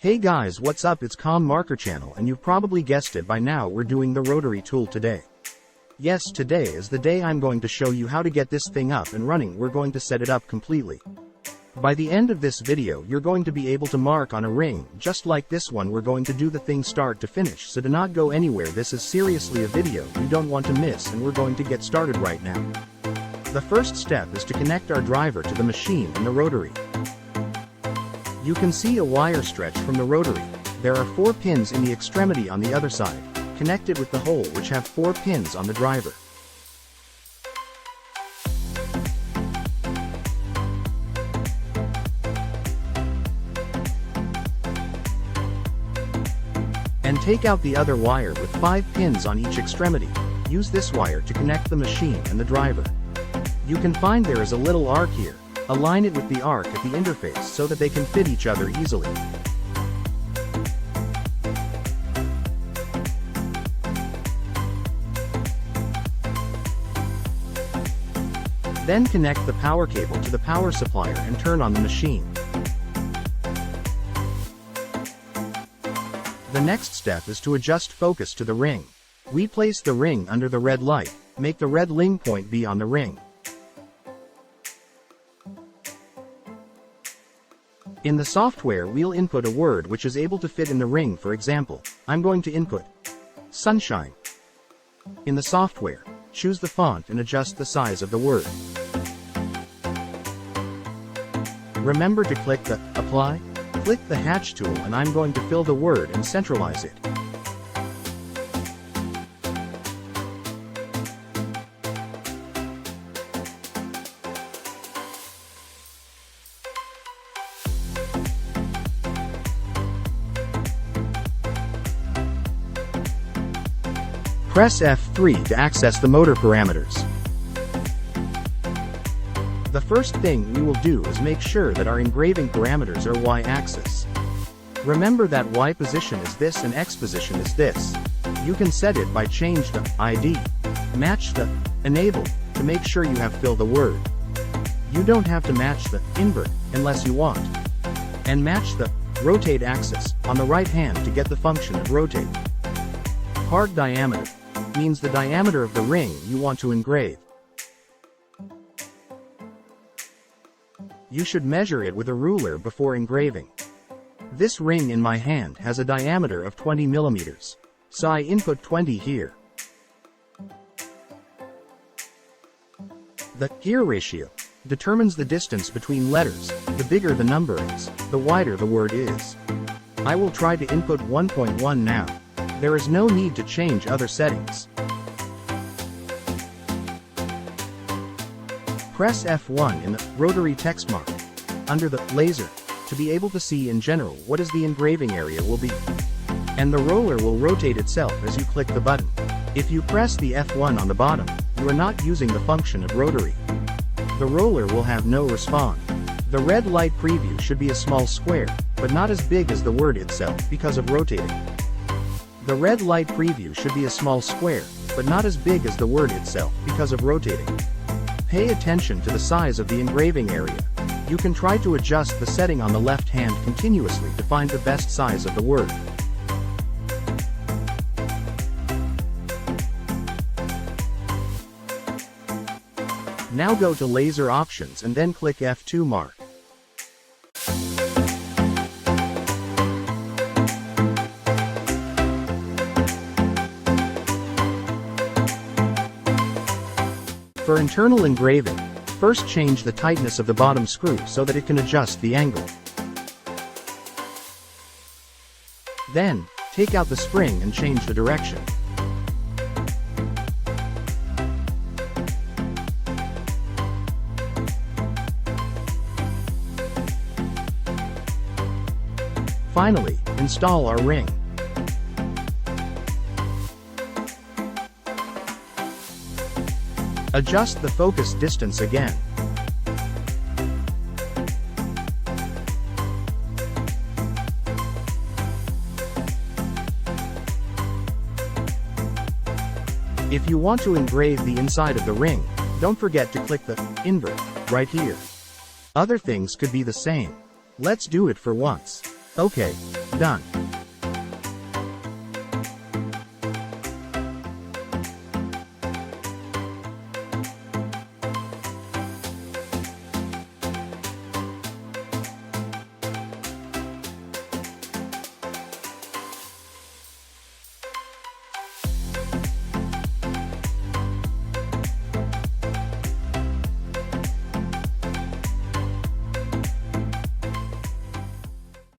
Hey guys, what's up? It's ComMarker channel, and you've probably guessed it by now, we're doing the Rotary tool today. Yes, today is the day I'm going to show you how to get this thing up and running. We're going to set it up completely. By the end of this video you're going to be able to mark on a ring, just like this one. We're going to do the thing start to finish, so do not go anywhere. This is seriously a video you don't want to miss, and we're going to get started right now. The first step is to connect our driver to the machine and the rotary. You can see a wire stretch from the rotary. There are 4 pins in the extremity on the other side, connected with the hole which have 4 pins on the driver. And take out the other wire with 5 pins on each extremity. Use this wire to connect the machine and the driver. You can find there is a little arc here. Align it with the arc at the interface so that they can fit each other easily. Then connect the power cable to the power supplier and turn on the machine. The next step is to adjust focus to the ring. We place the ring under the red light. Make the red ring point be on the ring. In the software we'll input a word which is able to fit in the ring. For example, I'm going to input sunshine. In the software, choose the font and adjust the size of the word. Remember to click the apply. Click the hatch tool and I'm going to fill the word and centralize it. Press F3 to access the motor parameters. The first thing we will do is make sure that our engraving parameters are Y-axis. Remember that Y position is this and X position is this. You can set it by change the ID, match the enable to make sure you have fill the word. You don't have to match the invert unless you want. And match the rotate axis on the right hand to get the function of rotate. Hard diameter means the diameter of the ring you want to engrave. You should measure it with a ruler before engraving. This ring in my hand has a diameter of 20 millimeters, so I input 20 here. The gear ratio determines the distance between letters. The bigger the number is, the wider the word is. I will try to input 1.1 now. There is no need to change other settings. Press F1 in the rotary text mark under the laser to be able to see in general what is the engraving area will be. And the roller will rotate itself as you click the button. If you press the F1 on the bottom, you are not using the function of rotary. The roller will have no response. The red light preview should be a small square, but not as big as the word itself because of rotating. The red light preview should be a small square, but not as big as the word itself because of rotating. Pay attention to the size of the engraving area. You can try to adjust the setting on the left hand continuously to find the best size of the word. Now go to laser options and then click F2 mark. For internal engraving, first change the tightness of the bottom screw so that it can adjust the angle. Then, take out the spring and change the direction. Finally, install our ring. Adjust the focus distance again. If you want to engrave the inside of the ring, don't forget to click the invert right here. Other things could be the same. Let's do it for once. Okay, done.